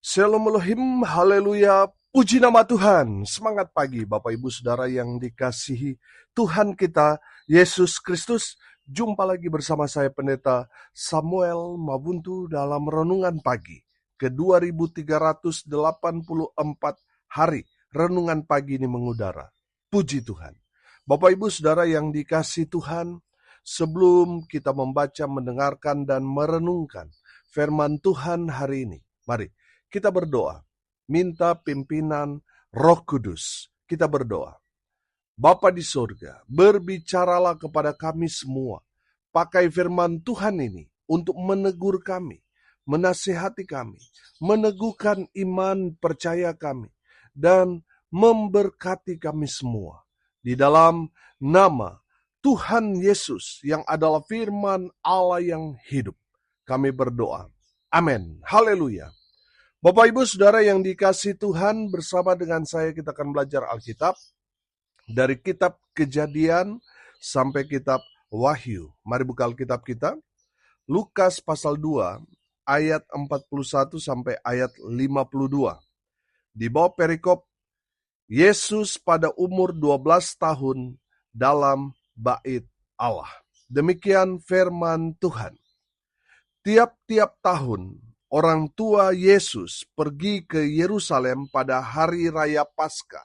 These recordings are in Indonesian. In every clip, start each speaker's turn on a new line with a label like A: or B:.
A: Shalom Elohim, haleluya, puji nama Tuhan. Semangat pagi Bapak Ibu Saudara yang dikasihi Tuhan kita, Yesus Kristus. Jumpa lagi bersama saya Pendeta Samuel Mabuntu dalam Renungan Pagi ke 2384 hari. Renungan pagi ini mengudara. Puji Tuhan. Bapak Ibu Saudara yang dikasihi Tuhan, sebelum kita membaca, mendengarkan, dan merenungkan firman Tuhan hari ini, mari kita berdoa, minta pimpinan Roh Kudus. Kita berdoa. Bapa di surga, berbicaralah kepada kami semua. Pakai firman Tuhan ini untuk menegur kami, menasihati kami, meneguhkan iman percaya kami, dan memberkati kami semua. Di dalam nama Tuhan Yesus yang adalah firman Allah yang hidup, kami berdoa. Amin. Haleluya. Bapak Ibu Saudara yang dikasihi Tuhan, bersama dengan saya kita akan belajar Alkitab dari kitab Kejadian sampai kitab Wahyu. Mari buka Alkitab kita. Lukas pasal 2 ayat 41 sampai ayat 52. Di bawah perikop Yesus pada umur 12 tahun dalam bait Allah. Demikian firman Tuhan. Tiap-tiap tahun orang tua Yesus pergi ke Yerusalem pada hari raya Paskah.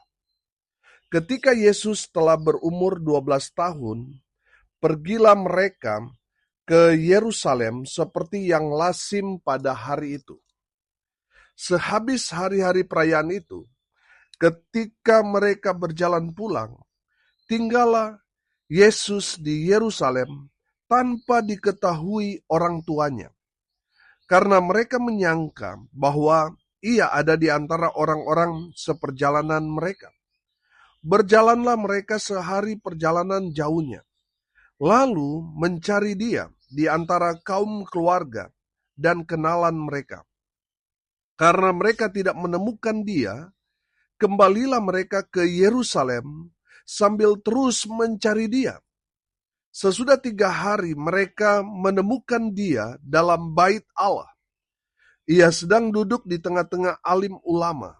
A: Ketika Yesus telah berumur 12 tahun, pergilah mereka ke Yerusalem seperti yang lazim pada hari itu. Sehabis hari-hari perayaan itu, ketika mereka berjalan pulang, tinggallah Yesus di Yerusalem tanpa diketahui orang tuanya. Karena mereka menyangka bahwa ia ada di antara orang-orang seperjalanan mereka. Berjalanlah mereka sehari perjalanan jauhnya, lalu mencari dia di antara kaum keluarga dan kenalan mereka. Karena mereka tidak menemukan dia, kembalilah mereka ke Yerusalem sambil terus mencari dia. Sesudah 3 hari mereka menemukan dia dalam bait Allah. Ia sedang duduk di tengah-tengah alim ulama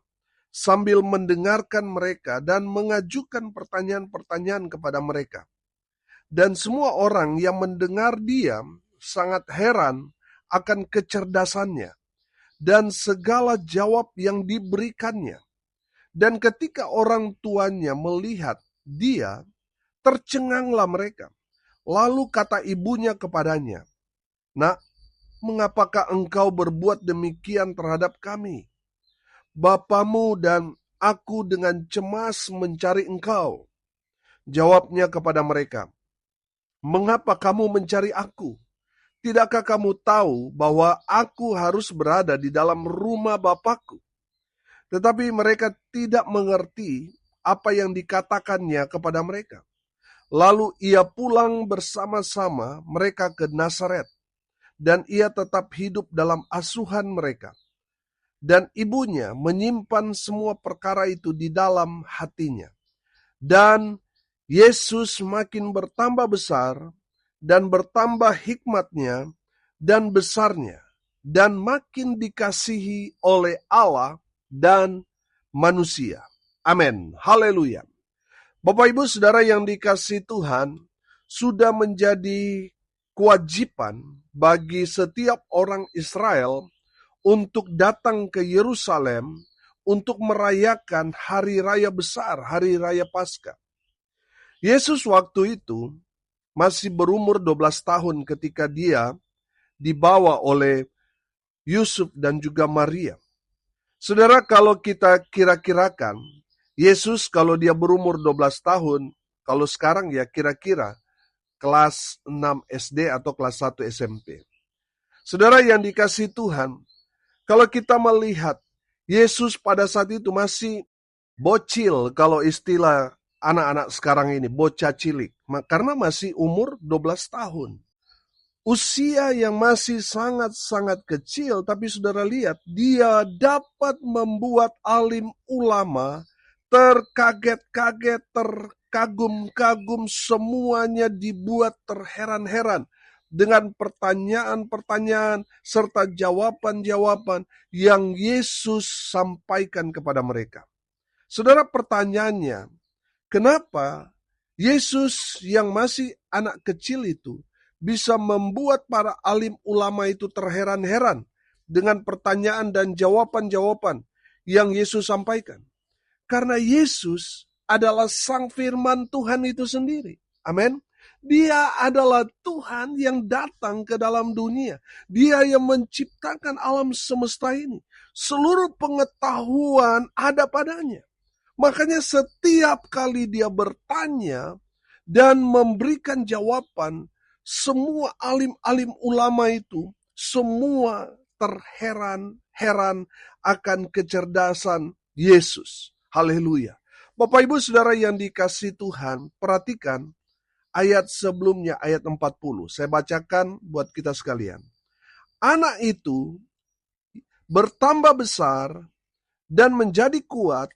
A: sambil mendengarkan mereka dan mengajukan pertanyaan-pertanyaan kepada mereka. Dan semua orang yang mendengar dia sangat heran akan kecerdasannya dan segala jawab yang diberikannya. Dan ketika orang tuanya melihat dia, tercenganglah mereka. Lalu kata ibunya kepadanya, "Nak, mengapakah engkau berbuat demikian terhadap kami? Bapamu dan aku dengan cemas mencari engkau." Jawabnya kepada mereka, "Mengapa kamu mencari aku? Tidakkah kamu tahu bahwa aku harus berada di dalam rumah Bapakku?" Tetapi mereka tidak mengerti apa yang dikatakannya kepada mereka. Lalu ia pulang bersama-sama mereka ke Nazaret, dan ia tetap hidup dalam asuhan mereka. Dan ibunya menyimpan semua perkara itu di dalam hatinya. Dan Yesus makin bertambah besar dan bertambah hikmatnya dan besarnya, dan makin dikasihi oleh Allah dan manusia. Amin. Haleluya. Bapak Ibu Saudara yang dikasihi Tuhan, sudah menjadi kewajiban bagi setiap orang Israel untuk datang ke Yerusalem untuk merayakan hari raya besar, hari raya Paskah. Yesus waktu itu masih berumur 12 tahun ketika dia dibawa oleh Yusuf dan juga Maria. Saudara, kalau kita kira-kirakan, Yesus kalau dia berumur 12 tahun, kalau sekarang ya kira-kira kelas 6 SD atau kelas 1 SMP. Saudara yang dikasihi Tuhan, kalau kita melihat Yesus pada saat itu masih bocil, kalau istilah anak-anak sekarang ini, bocah cilik. Karena masih umur 12 tahun. Usia yang masih sangat-sangat kecil, tapi saudara lihat, dia dapat membuat alim ulama terkaget-kaget, terkagum-kagum, semuanya dibuat terheran-heran. dengan pertanyaan-pertanyaan serta jawaban-jawaban yang Yesus sampaikan kepada mereka. Saudara, pertanyaannya, kenapa Yesus yang masih anak kecil itu bisa membuat para alim ulama itu terheran-heran dengan pertanyaan dan jawaban-jawaban yang Yesus sampaikan? Karena Yesus adalah sang firman Tuhan itu sendiri. Amin. Dia adalah Tuhan yang datang ke dalam dunia. Dia yang menciptakan alam semesta ini. Seluruh pengetahuan ada padanya. Makanya setiap kali dia bertanya dan memberikan jawaban, semua alim-alim ulama itu semua terheran-heran akan kecerdasan Yesus. Haleluya. Bapak Ibu Saudara yang dikasihi Tuhan, perhatikan ayat sebelumnya, ayat 40. Saya bacakan buat kita sekalian. Anak itu bertambah besar dan menjadi kuat,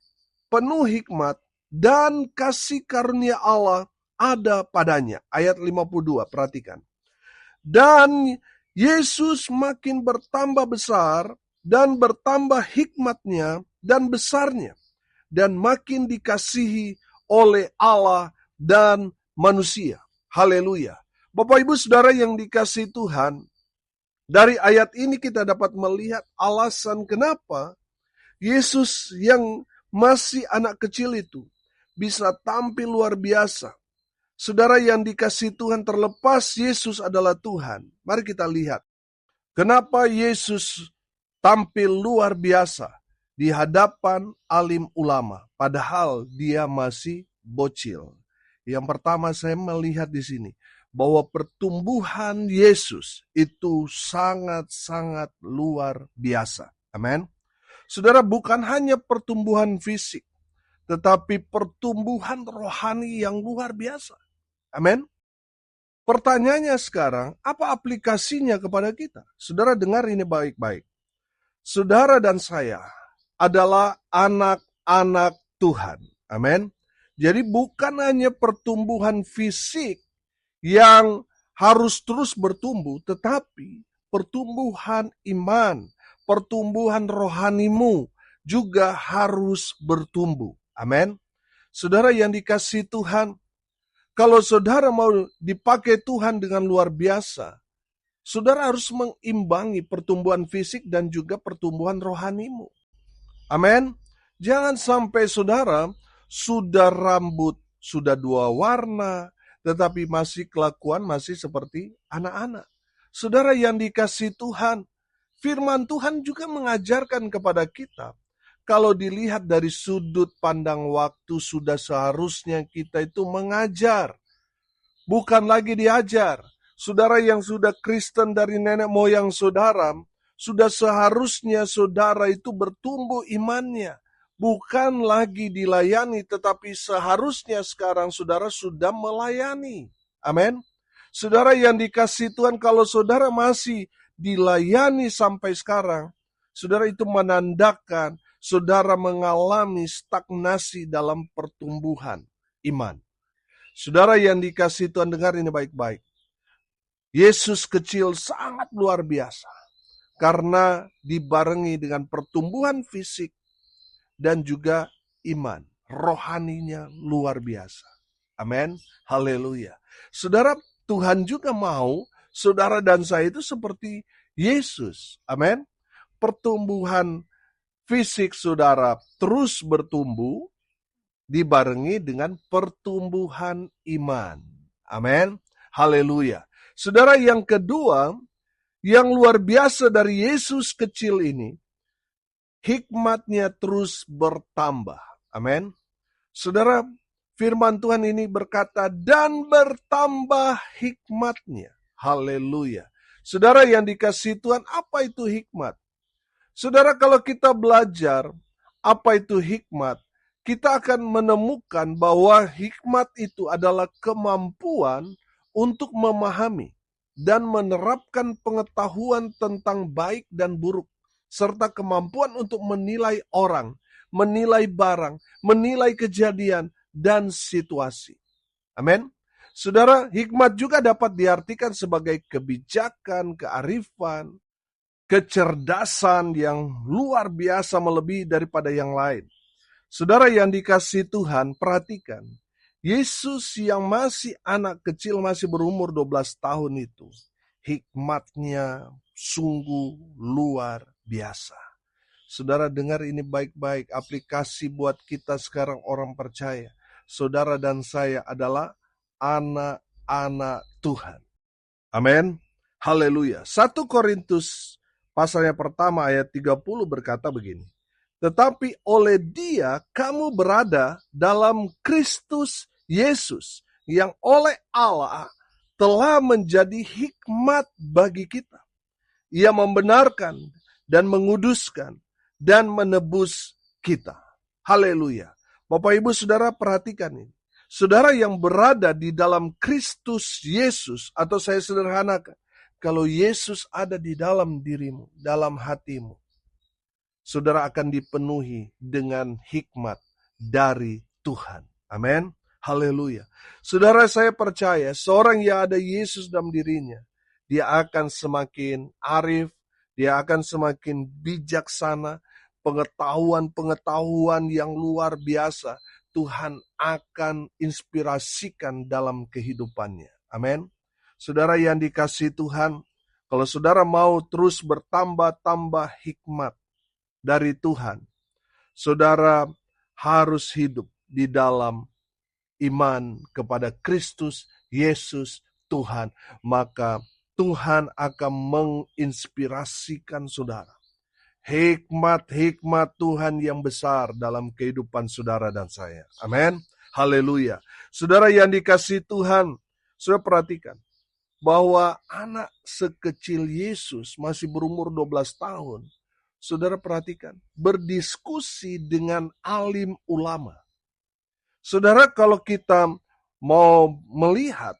A: penuh hikmat dan kasih karunia Allah ada padanya. Ayat 52, perhatikan. Dan Yesus makin bertambah besar dan bertambah hikmatnya dan besarnya, dan makin dikasihi oleh Allah dan manusia. Haleluya. Bapak Ibu Saudara yang dikasihi Tuhan, dari ayat ini kita dapat melihat alasan kenapa Yesus yang masih anak kecil itu bisa tampil luar biasa. Saudara yang dikasihi Tuhan, terlepas Yesus adalah Tuhan, mari kita lihat kenapa Yesus tampil luar biasa di hadapan alim ulama, padahal dia masih bocil. Yang pertama saya melihat di sini, bahwa pertumbuhan Yesus itu sangat-sangat luar biasa. Amin. Saudara, bukan hanya pertumbuhan fisik, tetapi pertumbuhan rohani yang luar biasa. Amin. Pertanyaannya sekarang, apa aplikasinya kepada kita? Saudara dengar ini baik-baik. Saudara dan saya adalah anak-anak Tuhan. Amin. Jadi bukan hanya pertumbuhan fisik yang harus terus bertumbuh, tetapi pertumbuhan iman, pertumbuhan rohanimu juga harus bertumbuh. Amin. Saudara yang dikasihi Tuhan, kalau saudara mau dipakai Tuhan dengan luar biasa, saudara harus mengimbangi pertumbuhan fisik dan juga pertumbuhan rohanimu. Amin. Jangan sampai saudara sudah rambut, sudah 2 warna, tetapi masih kelakuan masih seperti anak-anak. Saudara yang dikasihi Tuhan, firman Tuhan juga mengajarkan kepada kita, kalau dilihat dari sudut pandang waktu, sudah seharusnya kita itu mengajar, bukan lagi diajar. Saudara yang sudah Kristen dari nenek moyang saudara, sudah seharusnya saudara itu bertumbuh imannya. Bukan lagi dilayani, tetapi seharusnya sekarang saudara sudah melayani. Amin. Saudara yang dikasihi Tuhan, kalau saudara masih dilayani sampai sekarang, saudara itu menandakan saudara mengalami stagnasi dalam pertumbuhan iman. Saudara yang dikasihi Tuhan, dengar ini baik-baik. Yesus kecil sangat luar biasa karena dibarengi dengan pertumbuhan fisik dan juga iman. Rohaninya luar biasa. Amin. Haleluya. Saudara, Tuhan juga mau saudara dan saya itu seperti Yesus. Amin. Pertumbuhan fisik saudara terus bertumbuh dibarengi dengan pertumbuhan iman. Amin. Haleluya. Saudara, yang kedua, yang luar biasa dari Yesus kecil ini, hikmatnya terus bertambah. Amin. Saudara, firman Tuhan ini berkata, dan bertambah hikmatnya. Haleluya. Saudara yang dikasihi Tuhan, apa itu hikmat? Saudara, kalau kita belajar apa itu hikmat, kita akan menemukan bahwa hikmat itu adalah kemampuan untuk memahami dan menerapkan pengetahuan tentang baik dan buruk, serta kemampuan untuk menilai orang, menilai barang, menilai kejadian, dan situasi. Amin. Saudara, hikmat juga dapat diartikan sebagai kebijakan, kearifan, kecerdasan yang luar biasa melebihi daripada yang lain. Saudara yang dikasihi Tuhan, perhatikan. Yesus yang masih anak kecil, masih berumur 12 tahun itu, hikmatnya sungguh luar biasa. Saudara dengar ini baik-baik, aplikasi buat kita sekarang orang percaya. Saudara dan saya adalah anak-anak Tuhan. Amin. Haleluya. 1 Korintus pasalnya pertama ayat 30 berkata begini. Tetapi oleh Dia kamu berada dalam Kristus Yesus yang oleh Allah telah menjadi hikmat bagi kita. Ia membenarkan dan menguduskan dan menebus kita. Haleluya. Bapak Ibu Saudara perhatikan ini. Saudara yang berada di dalam Kristus Yesus, atau saya sederhanakan, kalau Yesus ada di dalam dirimu, dalam hatimu, saudara akan dipenuhi dengan hikmat dari Tuhan. Amin. Haleluya. Saudara, saya percaya seorang yang ada Yesus dalam dirinya, dia akan semakin arif, dia akan semakin bijaksana, pengetahuan-pengetahuan yang luar biasa Tuhan akan inspirasikan dalam kehidupannya. Amin. Saudara yang dikasihi Tuhan, kalau saudara mau terus bertambah-tambah hikmat dari Tuhan, saudara harus hidup di dalam iman kepada Kristus Yesus Tuhan. Maka Tuhan akan menginspirasikan saudara. Hikmat-hikmat Tuhan yang besar dalam kehidupan saudara dan saya. Amin. Haleluya. Saudara yang dikasihi Tuhan, saudara perhatikan bahwa anak sekecil Yesus masih berumur 12 tahun. Saudara perhatikan, berdiskusi dengan alim ulama. Saudara, kalau kita mau melihat,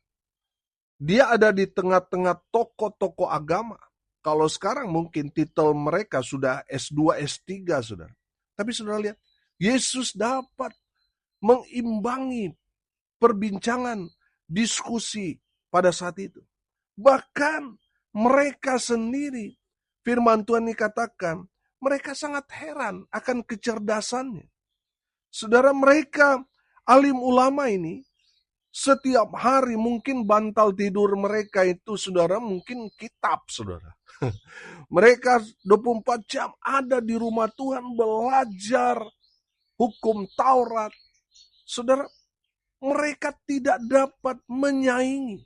A: dia ada di tengah-tengah tokoh-tokoh agama. Kalau sekarang mungkin titel mereka sudah S2, S3, saudara. Tapi saudara lihat, Yesus dapat mengimbangi perbincangan, diskusi pada saat itu. Bahkan mereka sendiri, firman Tuhan dikatakan, mereka sangat heran akan kecerdasannya. Saudara, mereka alim ulama ini, setiap hari mungkin bantal tidur mereka itu, saudara, mungkin kitab, saudara. Mereka 24 jam ada di rumah Tuhan belajar hukum Taurat. Saudara, mereka tidak dapat menyaingi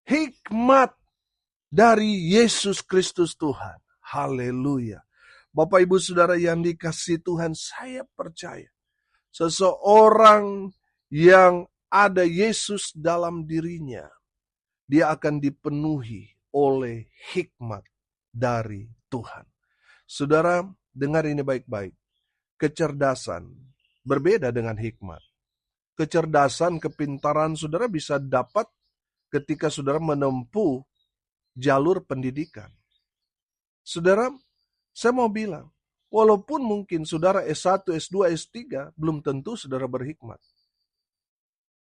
A: hikmat dari Yesus Kristus Tuhan. Haleluya. Bapak Ibu Saudara yang dikasihi Tuhan, saya percaya seseorang yang ada Yesus dalam dirinya, dia akan dipenuhi oleh hikmat dari Tuhan. Saudara, dengar ini baik-baik. Kecerdasan berbeda dengan hikmat. Kecerdasan, kepintaran saudara bisa dapat ketika saudara menempuh jalur pendidikan. Saudara, saya mau bilang, walaupun mungkin saudara S1, S2, S3, belum tentu saudara berhikmat.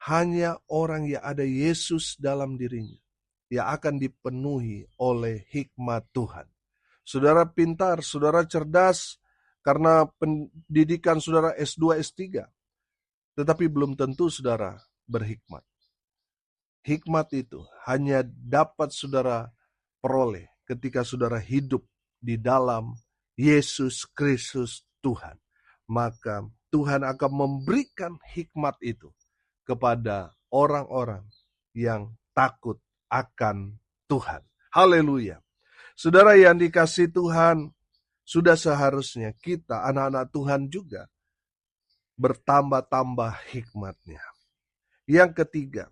A: Hanya orang yang ada Yesus dalam dirinya yang akan dipenuhi oleh hikmat Tuhan. Saudara pintar, saudara cerdas karena pendidikan saudara S2, S3. Tetapi belum tentu saudara berhikmat. Hikmat itu hanya dapat saudara peroleh ketika saudara hidup di dalam Yesus Kristus Tuhan. Maka Tuhan akan memberikan hikmat itu kepada orang-orang yang takut akan Tuhan. Haleluya. Saudara yang dikasihi Tuhan, sudah seharusnya kita anak-anak Tuhan juga bertambah-tambah hikmatnya. Yang ketiga,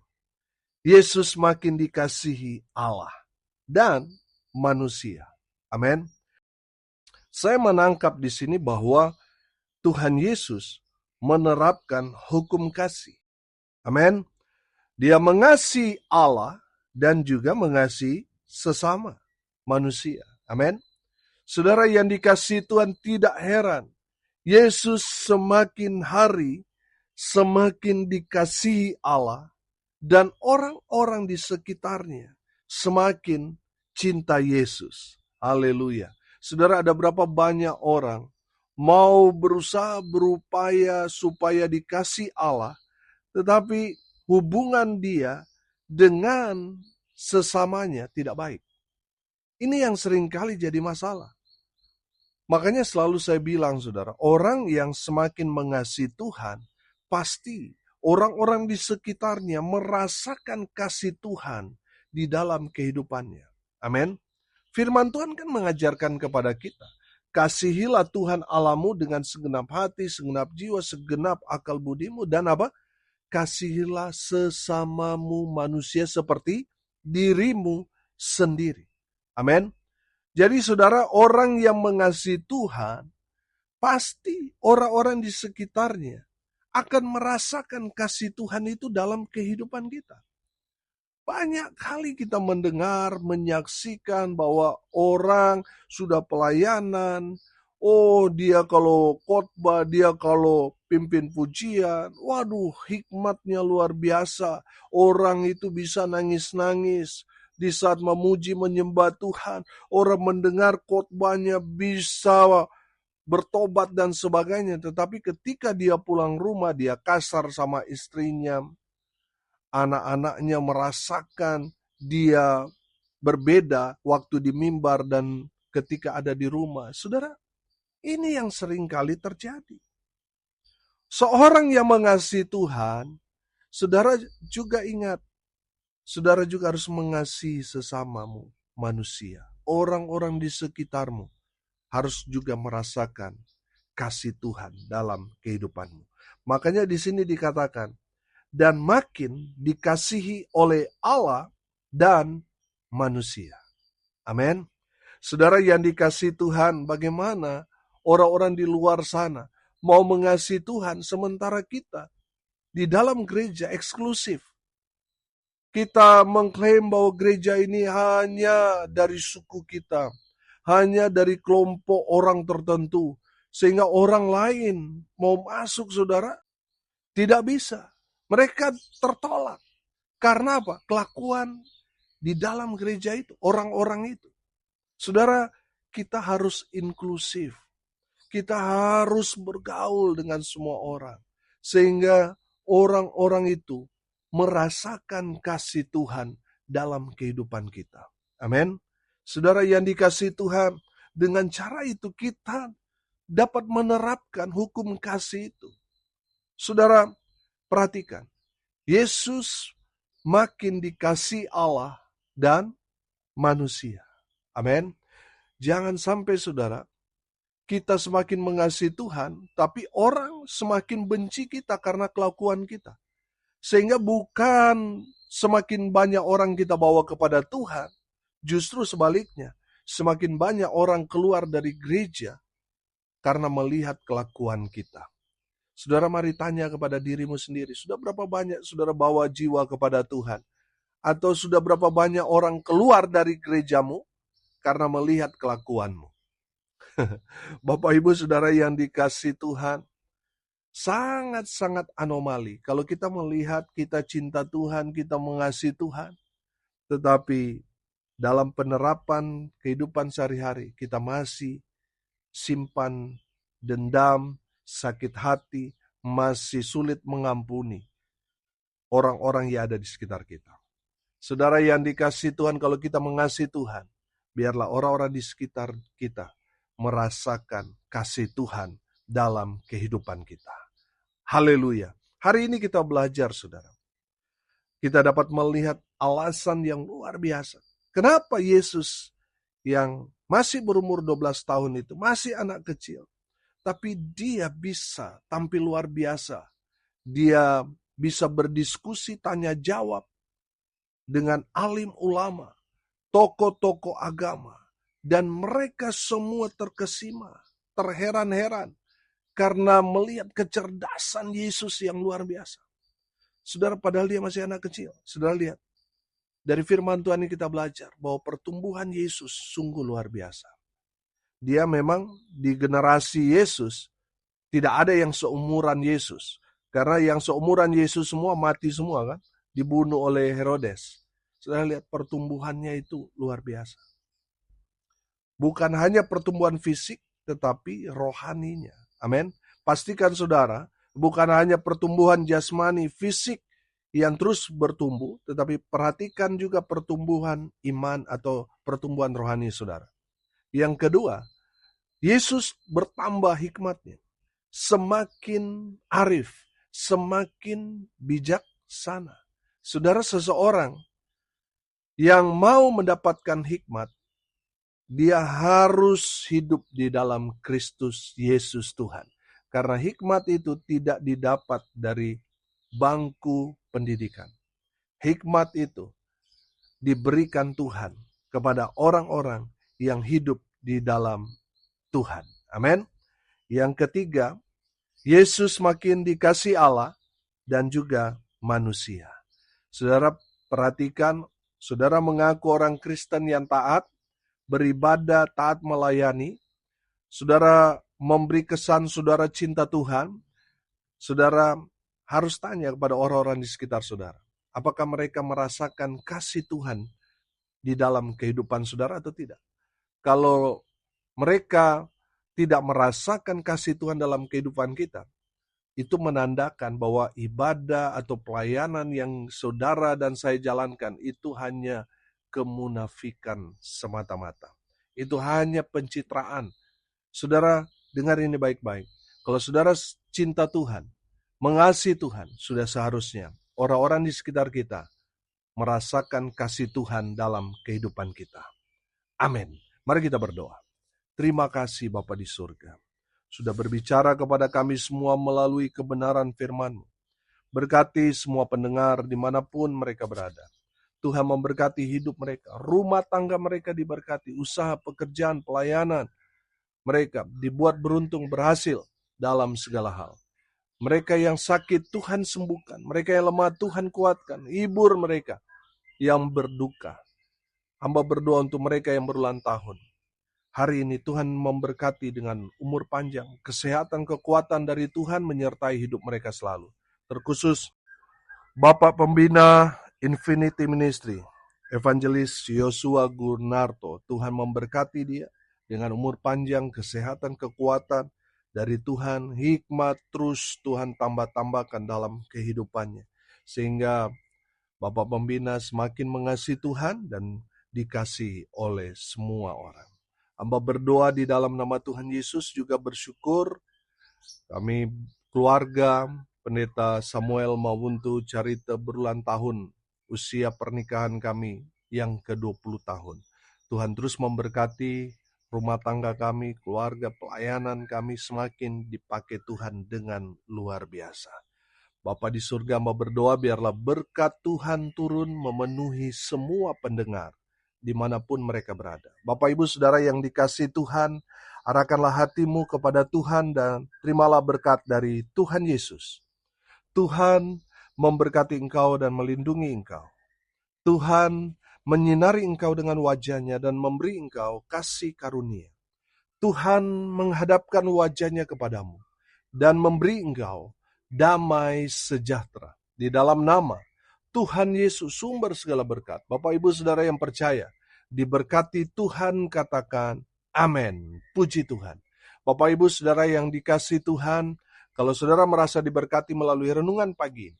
A: Yesus makin dikasihi Allah dan manusia. Amin. Saya menangkap di sini bahwa Tuhan Yesus menerapkan hukum kasih. Amin. Dia mengasihi Allah dan juga mengasihi sesama manusia. Amin. Saudara yang dikasihi Tuhan, tidak heran Yesus semakin hari semakin dikasihi Allah dan orang-orang di sekitarnya semakin cinta Yesus. Haleluya. Saudara, ada berapa banyak orang mau berusaha berupaya supaya dikasih Allah, tetapi hubungan dia dengan sesamanya tidak baik. Ini yang seringkali jadi masalah. Makanya selalu saya bilang, saudara, orang yang semakin mengasihi Tuhan, pasti orang-orang di sekitarnya merasakan kasih Tuhan di dalam kehidupannya. Amin. Firman Tuhan kan mengajarkan kepada kita, kasihilah Tuhan Allahmu dengan segenap hati, segenap jiwa, segenap akal budimu, dan apa? Kasihilah sesamamu manusia seperti dirimu sendiri. Amin. Jadi saudara, orang yang mengasihi Tuhan, pasti orang-orang di sekitarnya akan merasakan kasih Tuhan itu dalam kehidupan kita. Banyak kali kita mendengar, menyaksikan bahwa orang sudah pelayanan, oh dia kalau khotbah, dia kalau pimpin pujian, waduh hikmatnya luar biasa. Orang itu bisa nangis-nangis di saat memuji menyembah Tuhan. Orang mendengar khotbahnya bisa bertobat dan sebagainya. Tetapi ketika dia pulang rumah, dia kasar sama istrinya. Anak-anaknya merasakan dia berbeda waktu di mimbar dan ketika ada di rumah. Saudara, ini yang sering kali terjadi. Seorang yang mengasihi Tuhan, saudara juga ingat, saudara juga harus mengasihi sesamamu manusia. Orang-orang di sekitarmu harus juga merasakan kasih Tuhan dalam kehidupanmu. Makanya di sini dikatakan, dan makin dikasihi oleh Allah dan manusia. Amin. Saudara yang dikasihi Tuhan, bagaimana orang-orang di luar sana mau mengasihi Tuhan sementara kita di dalam gereja eksklusif. Kita mengklaim bahwa gereja ini hanya dari suku kita, hanya dari kelompok orang tertentu, sehingga orang lain mau masuk, saudara, tidak bisa. Mereka tertolak. Karena apa? Kelakuan di dalam gereja itu, orang-orang itu. Saudara, kita harus inklusif. Kita harus bergaul dengan semua orang. Sehingga orang-orang itu merasakan kasih Tuhan dalam kehidupan kita. Amin. Saudara yang dikasihi Tuhan, dengan cara itu kita dapat menerapkan hukum kasih itu. Saudara, perhatikan, Yesus makin dikasihi Allah dan manusia. Amin. Jangan sampai saudara, kita semakin mengasihi Tuhan, tapi orang semakin benci kita karena kelakuan kita. Sehingga bukan semakin banyak orang kita bawa kepada Tuhan, justru sebaliknya, semakin banyak orang keluar dari gereja karena melihat kelakuan kita. Saudara, mari tanya kepada dirimu sendiri, sudah berapa banyak saudara bawa jiwa kepada Tuhan? Atau sudah berapa banyak orang keluar dari gerejamu karena melihat kelakuanmu? Bapak Ibu Saudara yang dikasihi Tuhan, sangat-sangat anomali kalau kita melihat kita cinta Tuhan, kita mengasihi Tuhan, tetapi dalam penerapan kehidupan sehari-hari kita masih simpan dendam, sakit hati, masih sulit mengampuni orang-orang yang ada di sekitar kita. Saudara yang dikasihi Tuhan, kalau kita mengasihi Tuhan, biarlah orang-orang di sekitar kita merasakan kasih Tuhan dalam kehidupan kita. Haleluya. Hari ini kita belajar, saudara. Kita dapat melihat alasan yang luar biasa. Kenapa Yesus yang masih berumur 12 tahun itu, masih anak kecil, tapi dia bisa tampil luar biasa. Dia bisa berdiskusi, tanya jawab dengan alim ulama, tokoh-tokoh agama. Dan mereka semua terkesima, terheran-heran karena melihat kecerdasan Yesus yang luar biasa. Saudara, padahal dia masih anak kecil. Saudara lihat, dari firman Tuhan ini kita belajar bahwa pertumbuhan Yesus sungguh luar biasa. Dia memang di generasi Yesus tidak ada yang seumuran Yesus. Karena yang seumuran Yesus semua mati semua kan. dibunuh oleh Herodes. Saudara lihat pertumbuhannya itu luar biasa. Bukan hanya pertumbuhan fisik, tetapi rohaninya. Amin. Pastikan saudara, bukan hanya pertumbuhan jasmani, fisik yang terus bertumbuh, tetapi perhatikan juga pertumbuhan iman atau pertumbuhan rohani saudara. Yang kedua, Yesus bertambah hikmatnya. Semakin arif, semakin bijaksana. Saudara, seseorang yang mau mendapatkan hikmat, dia harus hidup di dalam Kristus Yesus Tuhan. Karena hikmat itu tidak didapat dari bangku pendidikan. Hikmat itu diberikan Tuhan kepada orang-orang yang hidup di dalam Tuhan. Amin. Yang ketiga, Yesus makin dikasih Allah dan juga manusia. Saudara perhatikan, saudara mengaku orang Kristen yang taat, beribadah, taat melayani, saudara memberi kesan saudara cinta Tuhan, saudara harus tanya kepada orang-orang di sekitar saudara. Apakah mereka merasakan kasih Tuhan di dalam kehidupan saudara atau tidak? Kalau mereka tidak merasakan kasih Tuhan dalam kehidupan kita, itu menandakan bahwa ibadah atau pelayanan yang saudara dan saya jalankan itu hanya kemunafikan semata-mata. Itu hanya pencitraan. Saudara, dengar ini baik-baik. Kalau saudara cinta Tuhan, mengasihi Tuhan, sudah seharusnya orang-orang di sekitar kita merasakan kasih Tuhan dalam kehidupan kita. Amin. Mari kita berdoa. Terima kasih Bapa di surga. Sudah berbicara kepada kami semua melalui kebenaran firman-Mu. Berkati semua pendengar dimanapun mereka berada. Tuhan memberkati hidup mereka, rumah tangga mereka diberkati, usaha, pekerjaan, pelayanan mereka dibuat beruntung, berhasil dalam segala hal. Mereka yang sakit Tuhan sembuhkan, mereka yang lemah Tuhan kuatkan, hibur mereka yang berduka. Hamba berdoa untuk mereka yang berulang tahun. Hari ini Tuhan memberkati dengan umur panjang, kesehatan, kekuatan dari Tuhan menyertai hidup mereka selalu. Terkhusus Bapak Pembina Infinity Ministry, Evangelis Yosua Gurnarto, Tuhan memberkati dia dengan umur panjang, kesehatan, kekuatan dari Tuhan, hikmat terus Tuhan tambah-tambahkan dalam kehidupannya. Sehingga Bapak Pembina semakin mengasihi Tuhan dan dikasihi oleh semua orang. Hamba berdoa di dalam nama Tuhan Yesus, juga bersyukur kami keluarga Pendeta Samuel Mawuntu Carita berulang tahun usia pernikahan kami yang ke-20 tahun. Tuhan terus memberkati rumah tangga kami, keluarga, pelayanan kami semakin dipakai Tuhan dengan luar biasa. Bapa di surga, hamba berdoa biarlah berkat Tuhan turun memenuhi semua pendengar dimanapun mereka berada. Bapak Ibu Saudara yang dikasihi Tuhan, arahkanlah hatimu kepada Tuhan dan terimalah berkat dari Tuhan Yesus. Tuhan memberkati engkau dan melindungi engkau. Tuhan menyinari engkau dengan wajahnya dan memberi engkau kasih karunia. Tuhan menghadapkan wajahnya kepadamu dan memberi engkau damai sejahtera. Di dalam nama Tuhan Yesus, sumber segala berkat. Bapak Ibu Saudara yang percaya, diberkati Tuhan, katakan amin. Puji Tuhan. Bapak Ibu Saudara yang dikasihi Tuhan, kalau saudara merasa diberkati melalui renungan pagi,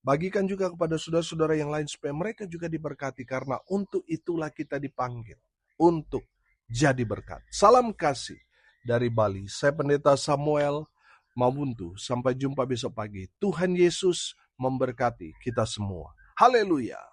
A: bagikan juga kepada saudara-saudara yang lain supaya mereka juga diberkati, karena untuk itulah kita dipanggil, untuk jadi berkat. Salam kasih dari Bali. Saya Pendeta Samuel Mawuntu. Sampai jumpa besok pagi. Tuhan Yesus memberkati kita semua. Haleluya.